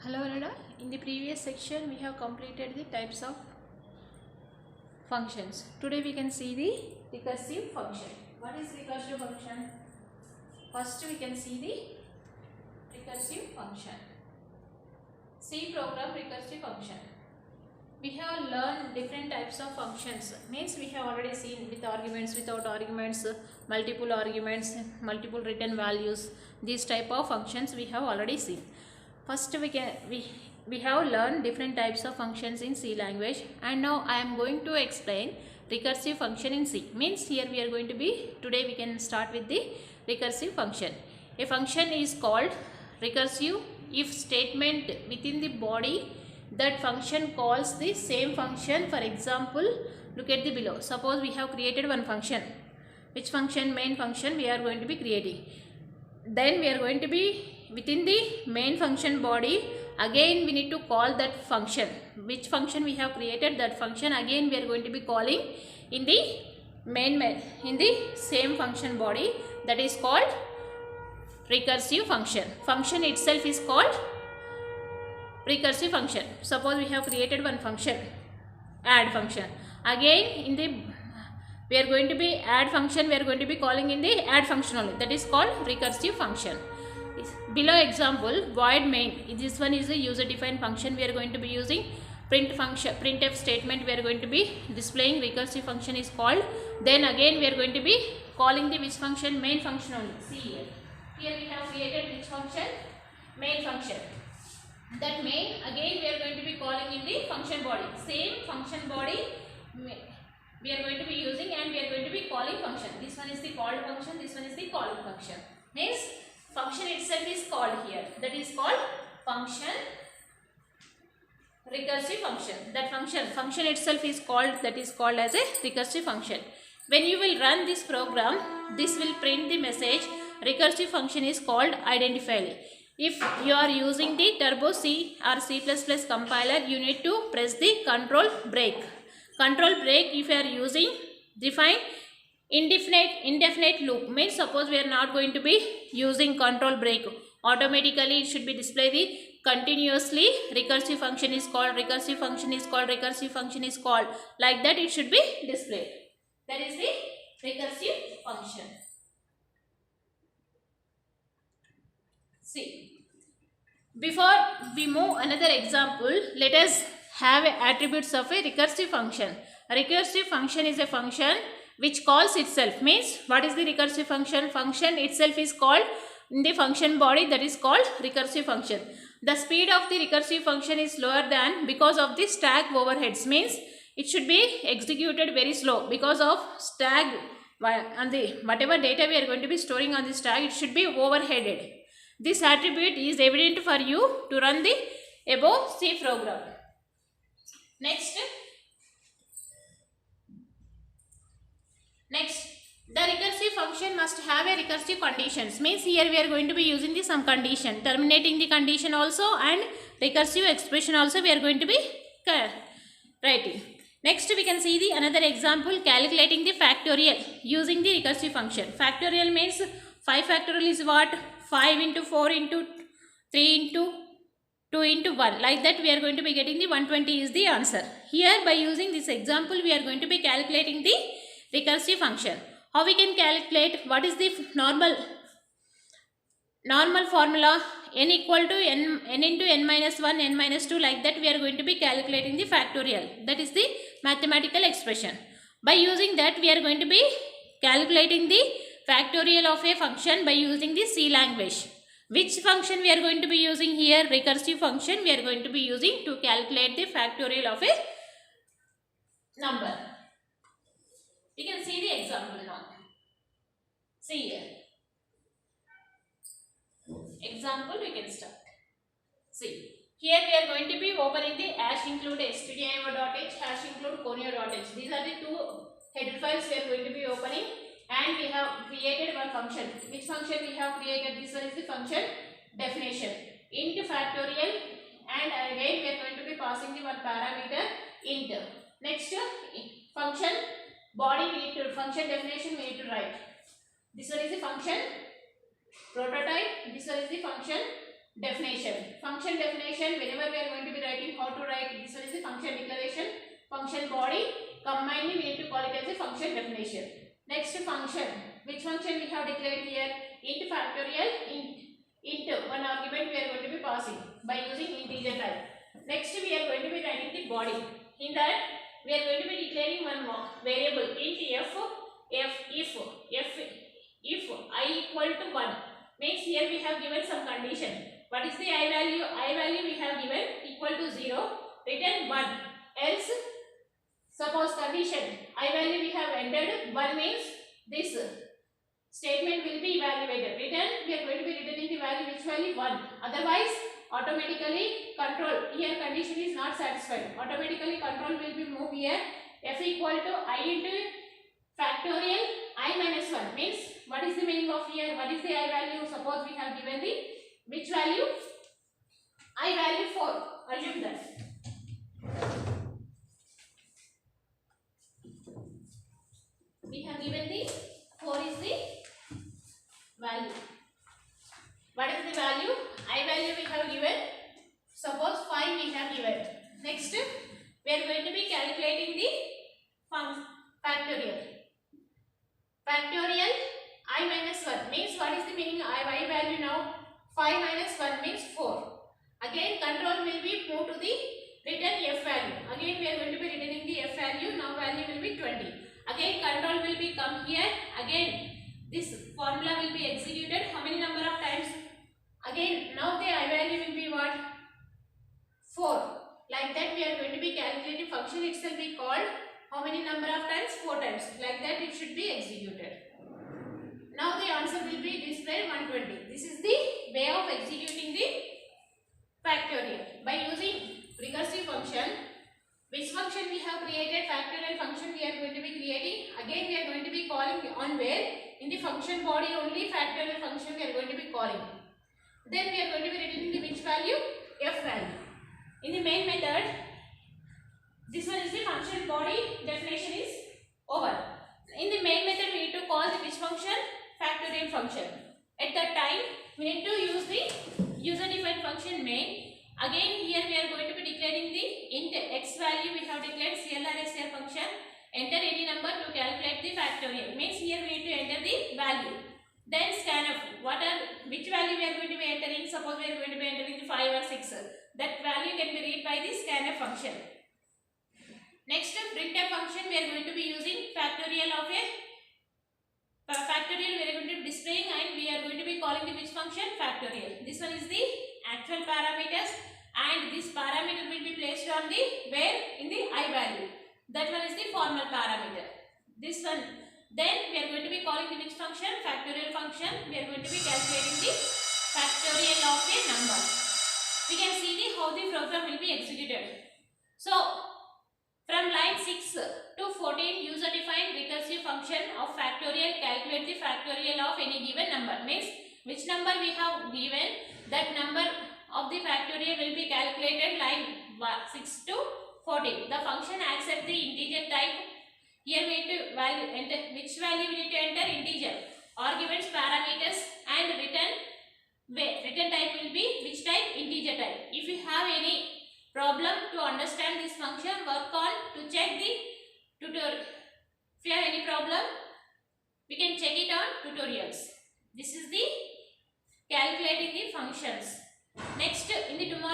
Hello Anada. In the previous section we have completed the types of functions. Today we can see the recursive function. What is recursive function? First we can see the recursive function. C program recursive function. We have learned different types of functions. Means we have already seen with arguments, without arguments, multiple written values. These type of functions we have already seen. First we have learned different types of functions in C language, and now I am going to explain recursive function in C. Means here we are going to be, today we can start with the recursive function. A function is called recursive if statement within the body that function calls the same function. For example, look at the below. Suppose we have created one function. Which function? Main function we are going to be creating. Then we are going to be within the main function body, again we need to call that function. Which function we have created, that function again we are going to be calling in the in the same function body, that is called recursive function. Function itself is called recursive function. Suppose we have created one function, add function. Again in the we are going to be add function, we are going to be calling in the add function only, that is called recursive function. Below example, void main. This one is a user defined function. We are going to be using printf statement. We are going to be displaying recursive function is called. Then again we are going to be calling the which function? Main function only. See here. Here we have created which function? Main function. That main again we are going to be calling in the function body. Same function body we are going to be using, and we are going to be calling function. This one is the called function. This one is the calling function. Means function itself is called here, that is called function recursive function. That function itself is called, that is called as a recursive function. When you will run this program, this will print the message recursive function is called identifier. If you are using the Turbo C or C++ compiler, you need to press the control break. Control break if you are using define indefinite loop. Means suppose we are not going to be using control break, automatically it should be display the continuously recursive function is called, recursive function is called, recursive function is called, like that it should be displayed. That is the recursive function. See, before we move another example, let us have attributes of a recursive function. A recursive function is a function which calls itself. Means what is the recursive function? Function itself is called in the function body, that is called recursive function. The speed of the recursive function is slower than because of the stack overheads. Means it should be executed very slow because of stack, and the whatever data we are going to be storing on the stack, it should be overheaded. This attribute is evident for you to run the above C program. Next, the recursive function must have a recursive conditions. Means here we are going to be using the some condition, terminating the condition also, and recursive expression also we are going to be writing. Next we can see the another example, calculating the factorial using the recursive function. Factorial means 5 factorial is what? 5 into 4 into 3 into 2 into 1. Like that we are going to be getting the 120 is the answer. Here by using this example we are going to be calculating the recursive function. How we can calculate? What is the normal formula? N equal to n into n minus 1, n minus 2, like that we are going to be calculating the factorial. That is the mathematical expression. By using that we are going to be calculating the factorial of a function by using the C language. Which function we are going to be using here? Recursive function we are going to be using to calculate the factorial of a number. We can see the example now. See here. Example we can start. See. Here we are going to be opening the #include stdio.h, #include conio.h. These are the two header files we are going to be opening, and we have created one function. Which function we have created? This one is the function definition. Int factorial, and again we are going to be passing the one parameter int. Next function body we need to, function definition we need to write. This one is the function prototype, this one is the function definition. Function definition, whenever we are going to be writing how to write, this one is the function declaration, function body, combined we need to call it as a function definition. Next function, which function we have declared here? Int factorial, int one argument we are going to be passing by using integer type. Next we are going to be writing the body. In that we are going to be declaring one more variable int if I equal to 1, means here we have given some condition. What is the I value? I value we have given equal to 0, return 1. Else, suppose condition I value we have entered 1, means this statement will be evaluated. Return, we are going to be returning the value, which value? 1. Otherwise, automatically control, here condition is not satisfied. Automatically control will be moved here. F equal to I into factorial I minus 1, means what is the meaning of here? What is the I value? Suppose we have given the which value? I value 4. Assume that. We have given the 4 is the value. What is the value? I value we have given. Suppose 5 we have given. Next, we are going to be calculating the factorial. Factorial I minus 1 means what is the meaning of I value now? 5 minus 1 means 4. Again control will be moved to the return F value. Again we are going to be returning the F value. Now value will be 20. Again control will be come here. Again this formula will be executed. How many number of times? Again now the I value will be what? 4. Like that we are going to be calculating function itself be called how many number of times? 4 times. Like that it should be executed. Now the answer will be displayed 120. This is the way of executing the factorial by using recursive function. Which function we have created? Factorial function we are going to be creating. Again we are going to be calling on where? In the function body only factorial function we are going to be calling. Then we are going to be returning the which value? F value. In the main method, this one is the function body, definition is over. In the main method we need to call the which function? Factorial function. At that time we need to use the user defined function main. Again here we are going to be declaring the int x value. We have declared CLR function. Enter any number to calculate the factorial. Means here we need to enter the value. Then scanf. Which value we are going to be entering? Suppose we are going to be entering the 5 or 6. That value can be read by the scanf function. Next printf function we are going to be using factorial of a factorial we are going to be displaying and we are going to be calling the which function? Factorial. This one is the actual parameters and this parameter will be placed on the where? In the I value. That one is the formal parameter. This one. Then we are going to be calling the which function? Factorial function. We are going to be calculating the factorial of a number. We can see how the program will be executed. So from line 6 to 14, user defined recursive function of factorial calculate the factorial of any given number. Means which number we have given, that number of the factorial will be calculated line 6 to 14. The function accepts the integer type. Here we need to enter which value we need to enter? Integer. Arguments, parameters and return type will be which type? Integer type. If you have any problem to understand this function, work on to check the tutorial. If you have any problem, we can check it on tutorials. This is the calculating the functions. Next, in the tomorrow